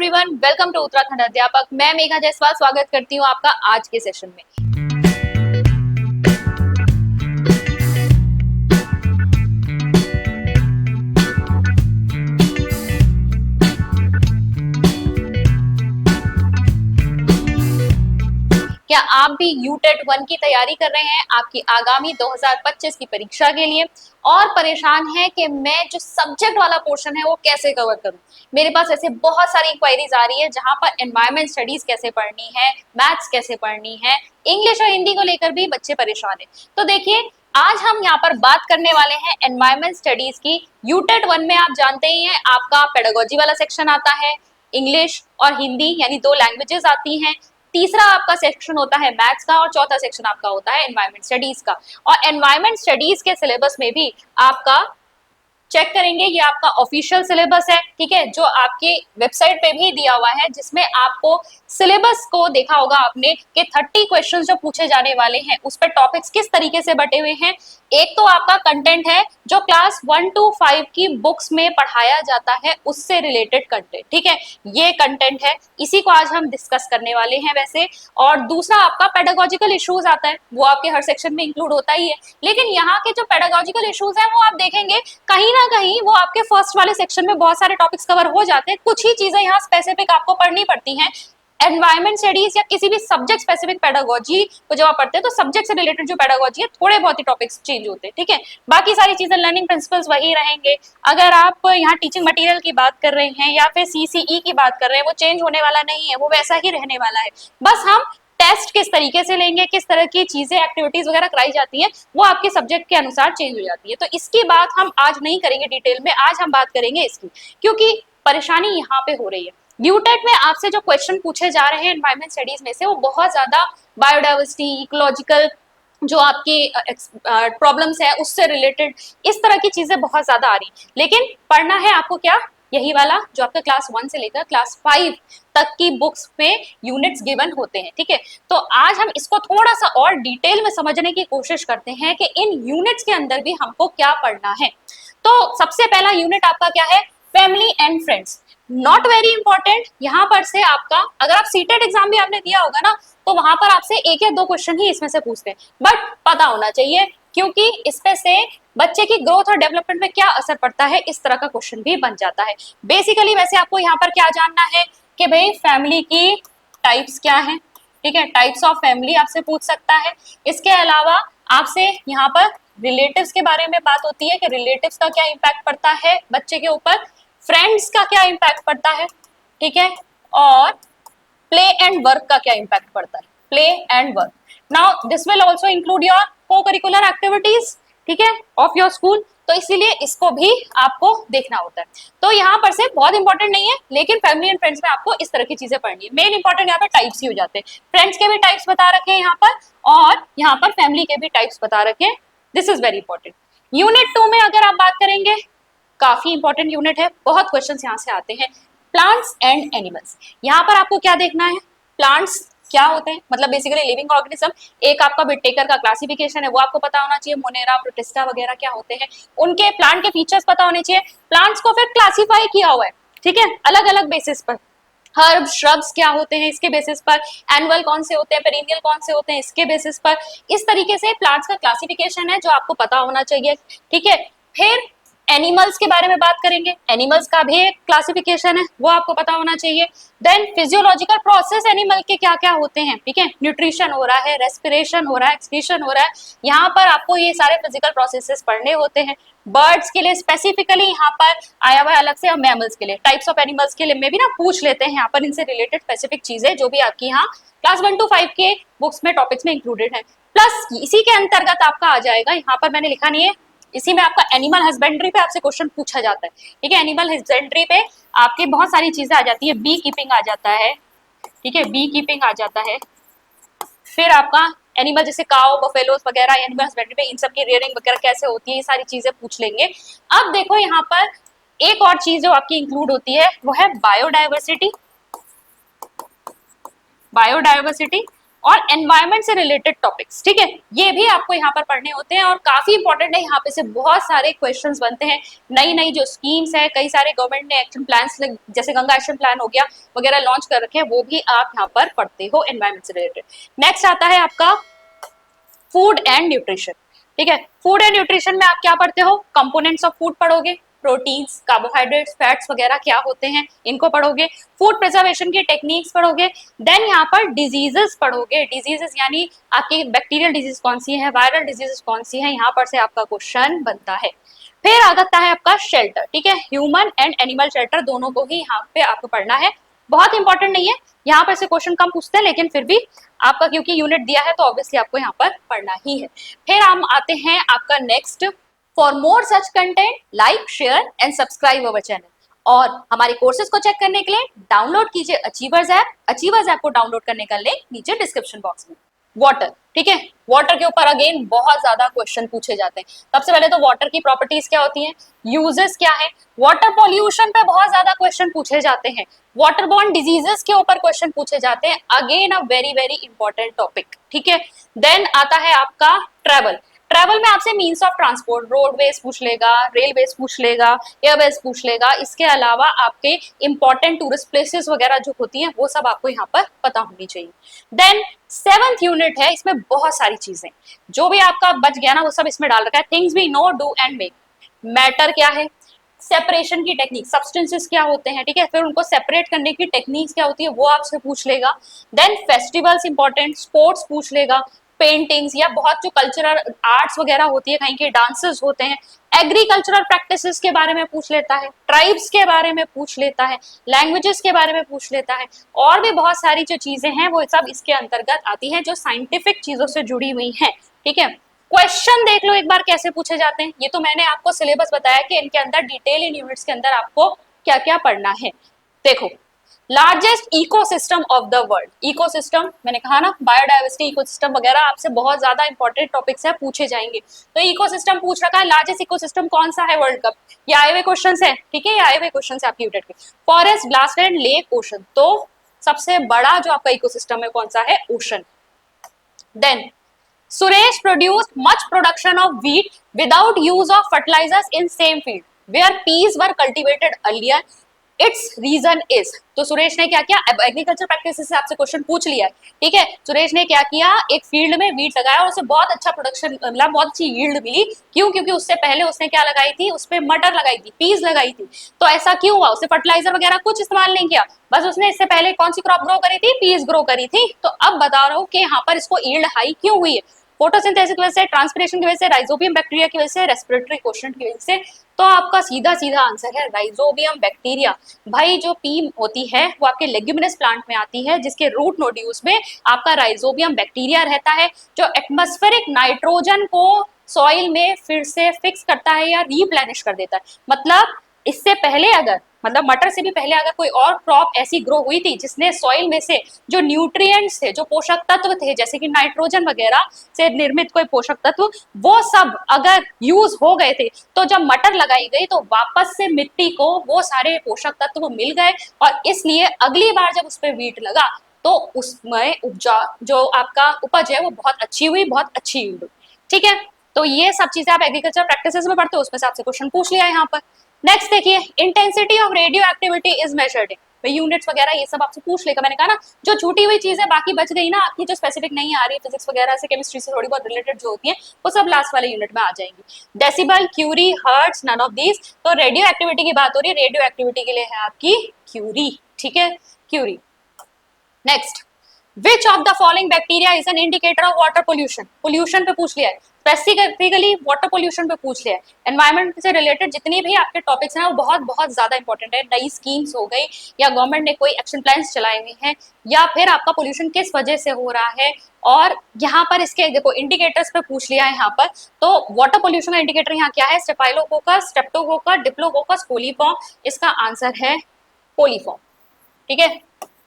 Everyone, welcome to Uttarakhand अध्यापक। मैं मेघा जायसवाल स्वागत करती हूँ आपका आज के सेशन में। क्या आप भी यूटेट 1 की तैयारी कर रहे हैं आपकी आगामी 2025 की परीक्षा के लिए और परेशान हैं कि मैं जो सब्जेक्ट वाला पोर्शन है वो कैसे कवर करूं? मेरे पास ऐसे बहुत सारी इंक्वायरीज आ रही है जहां पर एनवायरमेंट स्टडीज कैसे पढ़नी है, मैथ्स कैसे पढ़नी है, इंग्लिश और हिंदी को लेकर भी बच्चे परेशान हैं। तो देखिए, आज हम यहाँ पर बात करने वाले हैं एनवायरमेंट स्टडीज की। यूटेट 1 में आप जानते ही हैं आपका पेडागोजी वाला सेक्शन आता है, इंग्लिश और हिंदी यानी 2 लैंग्वेजेस आती हैं। तीसरा आपका सेक्शन होता है मैथ्स का और चौथा सेक्शन आपका होता है एनवायरमेंट स्टडीज का। और एनवायरमेंट स्टडीज के सिलेबस में भी आपका चेक करेंगे, ये आपका ऑफिशियल सिलेबस है, ठीक है, जो आपके वेबसाइट पे भी दिया हुआ है, जिसमें आपको सिलेबस को देखा होगा आपने कि 30 क्वेश्चंस जो पूछे जाने वाले हैं उस पर टॉपिक्स किस तरीके से बटे हुए हैं। एक तो आपका कंटेंट है जो क्लास 1 to 5 की बुक्स में पढ़ाया जाता है, उससे रिलेटेड कंटेंट, ठीक है, ये कंटेंट है, इसी को आज हम डिस्कस करने वाले हैं वैसे। और दूसरा आपका पेडागोजिकल इश्यूज आता है, वो आपके हर सेक्शन में इंक्लूड होता ही है, लेकिन यहाँ के जो पेडागोजिकल इश्यूज हैं वो आप देखेंगे कहीं ना कहीं वो आपके फर्स्ट वाले सेक्शन में बहुत सारे टॉपिक्स कवर हो जाते हैं, कुछ ही चीजें यहाँ स्पेसिफिक आपको पढ़नी पड़ती हैं। एनवायरमेंट स्टडीज या किसी भी सब्जेक्ट स्पेसिफिक पेडागोजी को जब आप पढ़ते हैं तो सब्जेक्ट से रिलेटेड जो पेडागोजी है थोड़े बहुत ही टॉपिक्स चेंज होते हैं, ठीक है, बाकी सारी चीजें लर्निंग प्रिंसिपल्स वही रहेंगे। अगर आप यहाँ टीचिंग मटेरियल की बात कर रहे हैं या फिर सीसीई की बात कर रहे हैं, वो चेंज होने वाला नहीं है, वो वैसा ही रहने वाला है। बस हम टेस्ट किस तरीके से लेंगे, किस तरह की चीजें एक्टिविटीज वगैरह कराई जाती हैं, वो आपके सब्जेक्ट के अनुसार चेंज हो जाती है। तो इसकी बात हम आज नहीं करेंगे डिटेल में, आज हम बात करेंगे इसकी, क्योंकि परेशानी यहाँ पे हो रही है। यूटेट में आपसे जो क्वेश्चन पूछे जा रहे हैं एनवायरमेंट स्टडीज में से, वो बहुत ज्यादा बायोडाइवर्सिटी, इकोलॉजिकल जो आपकी प्रॉब्लम्स है उससे रिलेटेड इस तरह की चीजें बहुत ज्यादा आ रही, लेकिन पढ़ना है आपको क्या, यही वाला जो आपका क्लास 1 से लेकर क्लास 5 तक की बुक्स पे यूनिट्स गिवन होते हैं, ठीक है। तो आज हम इसको थोड़ा सा और डिटेल में समझने की कोशिश करते हैं कि इन यूनिट्स के अंदर भी हमको क्या पढ़ना है। तो सबसे पहला यूनिट आपका क्या है, family and friends. Not very important, यहाँ पर से आपका अगर आप सीटेट एग्जाम भी आपने दिया होगा ना, तो वहां पर आपसे 1 या 2 क्वेश्चन ही इसमें से पूछते हैं, बट पता होना चाहिए, क्योंकि इसमें से बच्चे की ग्रोथ और डेवलपमेंट में क्या असर पड़ता है, इस तरह का क्वेश्चन भी बन जाता है। बेसिकली वैसे आपको यहाँ पर क्या जानना है कि भाई फैमिली की टाइप्स क्या है, ठीक है, टाइप्स ऑफ फैमिली आपसे पूछ सकता है। इसके अलावा आपसे यहाँ पर रिलेटिव्स के बारे में बात होती है कि रिलेटिव्स का क्या इम्पैक्ट पड़ता है बच्चे के ऊपर, फ्रेंड्स का क्या इम्पैक्ट पड़ता है, ठीक है, और प्ले एंड वर्क का क्या इम्पैक्ट पड़ता है, play and work. Now this will also include your co-curricular activities, ठीक है, ऑफ योर स्कूल, तो इसीलिए इसको भी आपको देखना होता है। तो यहाँ पर से बहुत इंपॉर्टेंट नहीं है, लेकिन फैमिली एंड फ्रेंड्स में आपको इस तरह की चीजें पढ़नी है। मेन इंपॉर्टेंट यहाँ पे टाइप्स ही हो जाते हैं, फ्रेंड्स के भी टाइप्स बता रखे हैं यहाँ पर और यहाँ पर फैमिली के भी टाइप्स बता रखे हैं, this is very important. Unit 2 में अगर आप बात करेंगे, काफी इंपॉर्टेंट यूनिट है, बहुत क्वेश्चंस यहाँ से आते हैं, प्लांट्स एंड एनिमल्स। यहाँ पर आपको क्या देखना है, प्लांट्स क्या होते हैं, मतलब बेसिकली लिविंग ऑर्गेनिज्म। एक आपका विटेकर का क्लासिफिकेशन है, वो आपको पता होना चाहिए, मोनेरा, प्रोटिस्टा वगैरह क्या होते हैं, उनके प्लांट के फीचर्स पता होने चाहिए। प्लांट्स को फिर क्लासिफाई किया हुआ है, ठीक है, अलग अलग बेसिस पर, हर्ब श्रब्स क्या होते हैं इसके बेसिस पर, एनुअल कौन से होते हैं, पेरिनियल कौन से होते हैं इसके बेसिस पर, इस तरीके से प्लांट्स का क्लासिफिकेशन है जो आपको पता होना चाहिए, ठीक है। फिर एनिमल्स के बारे में बात करेंगे, एनिमल्स का भी एक क्लासिफिकेशन है, वो आपको पता होना चाहिए। देन फिजियोलॉजिकल प्रोसेस एनिमल के क्या क्या होते हैं, ठीक है, न्यूट्रिशन हो रहा है, रेस्पिरेशन हो रहा है, एक्सक्रीशन हो रहा है, यहाँ पर आपको ये सारे फिजिकल प्रोसेसेस पढ़ने होते हैं। बर्ड्स के लिए स्पेसिफिकली यहाँ पर आया हुआ है अलग से, और मैमल्स के लिए, टाइप्स ऑफ एनिमल्स के लिए में भी ना पूछ लेते हैं यहाँ पर इनसे रिलेटेड स्पेसिफिक चीजें जो भी आपकी यहाँ क्लास 1 to 5 के बुक्स में टॉपिक्स में इंक्लूडेड है। प्लस इसी के अंतर्गत आपका आ जाएगा, यहाँ पर मैंने लिखा नहीं है, इसी में आपका एनिमल हस्बेंड्री पे आपसे क्वेश्चन पूछा जाता है, ठीक है, एनिमल हस्बेंड्री पे आपकी बहुत सारी चीजें आ जाती है, बी कीपिंग आ जाता है, ठीक है, बी कीपिंग आ जाता है, फिर आपका एनिमल जैसे काओ, बफेलोस वगैरह एनिमल हस्बेंड्री पे इन सब की रेयरिंग वगैरह कैसे होती है, ये सारी चीजें पूछ लेंगे। अब देखो यहाँ पर एक और चीज जो आपकी इंक्लूड होती है वो है बायोडाइवर्सिटी। बायोडाइवर्सिटी और एनवायरमेंट से रिलेटेड टॉपिक्स, ठीक है, ये भी आपको यहाँ पर पढ़ने होते हैं और काफी इंपॉर्टेंट है। यहाँ पे से बहुत सारे क्वेश्चंस बनते हैं, नई नई जो स्कीम्स है, कई सारे गवर्नमेंट ने एक्शन प्लान्स जैसे गंगा एक्शन प्लान हो गया वगैरह लॉन्च कर रखे हैं, वो भी आप यहाँ पर पढ़ते हो एनवायरमेंट से रिलेटेड। नेक्स्ट आता है आपका फूड एंड न्यूट्रिशन, ठीक है। फूड एंड न्यूट्रिशन में आप क्या पढ़ते हो, कंपोनेंट्स ऑफ फूड पढ़ोगे, प्रोटीन्स, कार्बोहाइड्रेट्स, फैट्स वगैरह क्या होते हैं इनको पढ़ोगे, फूड प्रिजर्वेशन की टेक्निक्स पढ़ोगे, देन यहाँ पर डिजीजेस पढ़ोगे, डिजीजेस यानी आपकी बैक्टीरियल डिजीज कौन सी है, वायरल डिजीज कौन सी है, यहाँ पर से आपका क्वेश्चन बनता है। फिर आ जाता है आपका शेल्टर, ठीक है, ह्यूमन एंड एनिमल शेल्टर दोनों को ही यहाँ पे आपको पढ़ना है। बहुत इंपॉर्टेंट नहीं है, यहाँ पर से क्वेश्चन कम पूछते हैं, लेकिन फिर भी आपका क्योंकि यूनिट दिया है तो ऑब्वियसली आपको यहाँ पर पढ़ना ही है। फिर हम आते हैं आपका next, for more such content like share and subscribe our channel. और हमारे कोर्सेज को चेक करने के लिए डाउनलोड कीजिए अचीवर्स ऐप। अचीवर्स ऐप को डाउनलोड करने का लिंक नीचे डिस्क्रिप्शन बॉक्स में। वाटर, ठीक है, वाटर के ऊपर अगेन बहुत ज्यादा क्वेश्चन पूछे जाते हैं। सबसे पहले तो वाटर की प्रॉपर्टीज क्या होती हैं, यूजेस क्या है, वाटर पॉल्यूशन पे बहुत ज्यादा क्वेश्चन पूछे जाते हैं, वाटर बॉर्न डिजीजेस के ऊपर क्वेश्चन पूछे जाते हैं, again a very very important topic, ठीक है। देन आता है आपका ट्रेवल। ट्रेवल में आपसे मीन्स ऑफ ट्रांसपोर्ट, रोडवेज पूछ लेगा, रेलवेज पूछ लेगा, एयरवेज पूछ लेगा, इसके अलावा आपके इंपॉर्टेंट टूरिस्ट प्लेसेस वगैरह जो होती हैं वो सब आपको यहाँ पर पता होनी चाहिए। देन 7th यूनिट है, इसमें बहुत सारी चीजें जो भी आपका बच गया ना वो सब इसमें डाल रखा है। Things we know, do and make, matter क्या है, सेपरेशन की टेक्निक, सब्सटेंसेस क्या होते हैं, ठीक है, फिर उनको सेपरेट करने की टेक्निक्स क्या होती है वो आपसे पूछ लेगा। देन फेस्टिवल्स इंपॉर्टेंट, स्पोर्ट्स पूछ लेगा, पेंटिंग्स या बहुत जो कल्चरल आर्ट्स वगैरह होती है, कहीं के डांसेस होते हैं, एग्रीकल्चरल प्रैक्टिसेस के बारे में पूछ लेता है, ट्राइब्स के बारे में पूछ लेता है, लैंग्वेजेस के बारे में पूछ लेता है, और भी बहुत सारी जो चीजें हैं वो सब इसके अंतर्गत आती हैं जो साइंटिफिक चीजों से जुड़ी हुई हैं, ठीक है। क्वेश्चन देख लो एक बार कैसे पूछे जाते हैं, ये तो मैंने आपको सिलेबस बताया कि इनके अंदर डिटेल इन यूनिट्स के अंदर आपको क्या क्या पढ़ना है। देखो, largest ecosystem of the world, ecosystem मैंने कहा ना, बायोडाइवर्सिटी, इकोसिस्टम वगैरह आपसे बहुत ज्यादा इंपॉर्टेंट टॉपिक्स है, पूछे जाएंगे। तो इकोसिस्टम पूछ रखा है, लार्जेस्ट इकोसिस्टम कौन सा है वर्ल्ड का, ये आए हुए क्वेश्चन है, ठीक है, ये आए हुए क्वेश्चन है आपकी यूनिट के। फॉरेस्ट, ग्रासलैंड, लेक, ओशन, तो सबसे बड़ा जो आपका इकोसिस्टम है कौन सा है, ocean. Then Suresh produced much production of wheat without use of fertilizers in same field where peas were cultivated earlier. Its reason is, तो सुरेश ने क्या किया, एग्रीकल्चर प्रैक्टिसेस से आपसे क्वेश्चन पूछ लिया है, ठीक है। सुरेश ने क्या किया, एक फील्ड में वीट लगाया और उसे बहुत अच्छा प्रोडक्शन मतलब बहुत अच्छी यील्ड मिली, क्यों, क्योंकि उससे पहले उसने क्या लगाई थी, उस पर मटर लगाई थी, पीस लगाई थी। तो ऐसा क्यों हुआ, उसने फर्टिलाइजर वगैरह कुछ इस्तेमाल नहीं किया, बस उसने इससे पहले कौन सी क्रॉप ग्रो करी थी, पीस ग्रो करी थी। तो अब बता रहा हूँ कि यहाँ पर इसको यील्ड हाई क्यों हुई है, फोटोसिंथेसिस की वजह से, ट्रांसपिरेशन की वजह से, राइजोबियम बैक्टीरिया की वजह से, रेस्पिरेटरी क्वोशंट की वजह से। तो आपका सीधा सीधा आंसर है राइजोबियम बैक्टीरिया। भाई जो पी होती है वो आपके लेग्यूमिनस प्लांट में आती है, जिसके रूट नोड्यूल्स में आपका राइजोबियम बैक्टीरिया रहता है, जो एटमॉस्फेरिक नाइट्रोजन को सॉइल में फिर से फिक्स करता है या रीप्लेनिश कर देता है। मतलब इससे पहले अगर, मतलब मटर से भी पहले अगर कोई और क्रॉप ऐसी ग्रो हुई थी जिसने सॉइल में से जो न्यूट्रिएंट्स थे, जो पोषक तत्व थे, जैसे कि नाइट्रोजन वगैरह से निर्मित कोई पोषक तत्व, वो सब अगर यूज हो गए थे, तो जब मटर लगाई गई तो वापस से मिट्टी को वो सारे पोषक तत्व मिल गए, और इसलिए अगली बार जब उस पर वीट लगा तो उसमें उपजा जो आपका उपज है वो बहुत अच्छी हुई, बहुत अच्छी हुई, ठीक है। तो ये सब चीजें आप एग्रीकल्चर प्रैक्टिसेस में पढ़ते हो, उसमें से आपसे क्वेश्चन पूछ लिया है यहाँ पर। नेक्स्ट देखिए, intensity of radio activity is measured in units वगैरह, ये सब आपसे पूछ लेगा। मैंने कहा ना, जो छूटी हुई चीजें बाकी बच गई ना आपकी, जो स्पेसिफिक नहीं आ रही है, फिजिक्स वगैरह से, केमिस्ट्री से थोड़ी बहुत रिलेटेड जो होती है, वो सब लास्ट वाले यूनिट में आ जाएंगी। Decibel, curie, hertz, none of these. तो रेडियो एक्टिविटी की बात हो रही है, रेडियो एक्टिविटी के लिए है आपकी क्यूरी, ठीक है, curie. Next, which of the following bacteria is an indicator of water pollution, pollution पे पूछ लिया है, स्पेसिफिकली वाटर पोल्यूशन पे पूछ लिया है। एनवायरमेंट से रिलेटेड जितने भी आपके टॉपिक्स हैं वो बहुत बहुत ज्यादा इंपॉर्टेंट है। नई स्कीम्स हो गई, या गवर्नमेंट ने कोई एक्शन प्लान्स चलाए हुए हैं, या फिर आपका पोल्यूशन किस वजह से हो रहा है, और यहाँ पर इसके देखो इंडिकेटर्स पे पूछ लिया है यहाँ पर। तो वाटर पोल्यूशन का इंडिकेटर यहाँ क्या है, स्टेफाइलोकोकस, स्ट्रेप्टोकोकस, डिप्लोकोकस, कोलीफॉर्म। इसका आंसर है कोलीफॉर्म, ठीक है।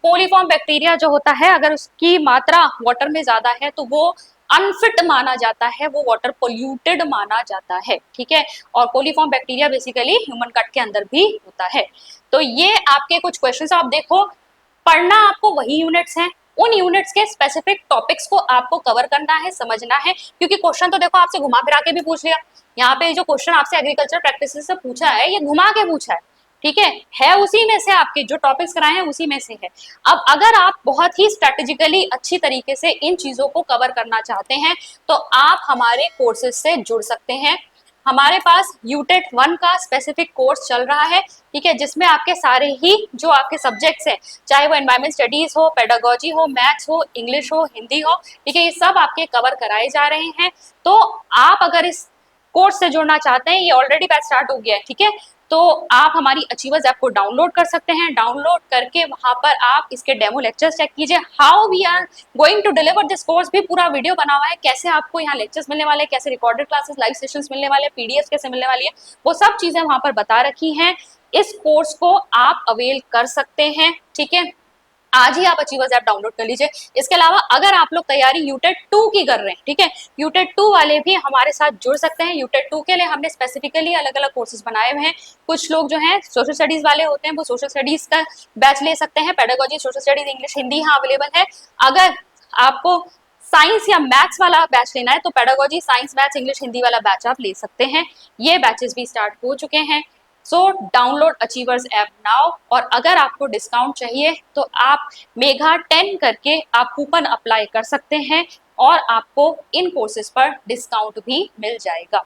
कोलीफॉर्म बैक्टीरिया जो होता है, अगर उसकी मात्रा वाटर में ज्यादा है तो वो अनफिट माना जाता है, वो वाटर पोल्यूटेड माना जाता है, ठीक है। और कोलीफॉर्म बैक्टीरिया बेसिकली ह्यूमन गट के अंदर भी होता है। तो ये आपके कुछ क्वेश्चंस आप देखो, पढ़ना आपको वही यूनिट्स हैं उन यूनिट्स के स्पेसिफिक टॉपिक्स को आपको कवर करना है, समझना है, क्योंकि क्वेश्चन तो देखो आपसे घुमा फिरा के भी पूछ लिया। यहाँ पे जो क्वेश्चन आपसे एग्रीकल्चर प्रैक्टिस से पूछा है, ये घुमा के पूछा है, ठीक है उसी में से, आपके जो टॉपिक्स कराए हैं उसी में से है। अब अगर आप बहुत ही स्ट्रेटेजिकली अच्छी तरीके से इन चीजों को कवर करना चाहते हैं तो आप हमारे कोर्सेज से जुड़ सकते हैं। हमारे पास यूटेट 1 का स्पेसिफिक कोर्स चल रहा है, ठीक है, जिसमें आपके सारे ही जो आपके सब्जेक्ट्स हैं, चाहे वो एनवायरमेंट स्टडीज हो, पेडागोजी हो, मैथ्स हो, इंग्लिश हो, हिंदी हो, ठीक है, ये सब आपके कवर कराए जा रहे हैं। तो आप अगर इस कोर्स से जुड़ना चाहते हैं, ये ऑलरेडी बैच स्टार्ट हो गया है, ठीक है, तो आप हमारी अचीवर्स ऐप को डाउनलोड कर सकते हैं। डाउनलोड करके वहां पर आप इसके डेमो लेक्चर्स चेक कीजिए, how we are going to deliver this course भी पूरा वीडियो बना हुआ है, कैसे आपको यहाँ लेक्चर्स मिलने वाले हैं, कैसे रिकॉर्डेड क्लासेस, लाइव सेशंस मिलने वाले हैं, पीडीएफ कैसे मिलने वाली है, वो सब चीजें वहां पर बता रखी हैं। इस कोर्स को आप अवेल कर सकते हैं, ठीक है, आज ही आप अचीवर्स ऐप डाउनलोड कर लीजिए। इसके अलावा अगर आप लोग तैयारी यूटेट 2 की कर रहे हैं, ठीक है, यूटेट 2 वाले भी हमारे साथ जुड़ सकते हैं। यूटेट 2 के लिए हमने स्पेसिफिकली अलग अलग कोर्सेज बनाए हुए हैं। कुछ लोग जो हैं सोशल स्टडीज वाले होते हैं, वो सोशल स्टडीज का बैच ले सकते हैं, pedagogy, social studies, English, Hindi यहाँ अवेलेबल है। अगर आपको साइंस या मैथ्स वाला बैच लेना है तो pedagogy, science, maths, English, Hindi वाला बैच आप ले सकते हैं। ये बैचेस भी स्टार्ट हो चुके हैं। So download achievers app now. और अगर आपको डिस्काउंट चाहिए तो आप मेघा 10 करके आप कूपन अप्लाई कर सकते हैं और आपको इन कोर्सेज पर डिस्काउंट भी मिल जाएगा।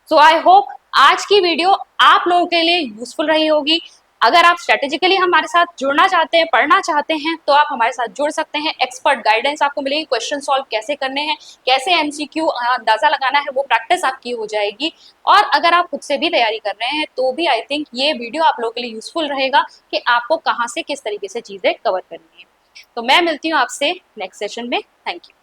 सो आई होप आज की वीडियो आप लोगों के लिए यूजफुल रही होगी। अगर आप स्ट्रेटेजिकली हमारे साथ जुड़ना चाहते हैं, पढ़ना चाहते हैं, तो आप हमारे साथ जुड़ सकते हैं। एक्सपर्ट गाइडेंस आपको मिलेगी, क्वेश्चन सॉल्व कैसे करने हैं, कैसे एमसीक्यू अंदाजा लगाना है, वो प्रैक्टिस आपकी हो जाएगी। और अगर आप खुद से भी तैयारी कर रहे हैं तो भी आई थिंक ये वीडियो आप लोगों के लिए यूजफुल रहेगा कि आपको कहाँ से किस तरीके से चीजें कवर करनी है। तो मैं मिलती हूँ आपसे नेक्स्ट सेशन में। Thank you.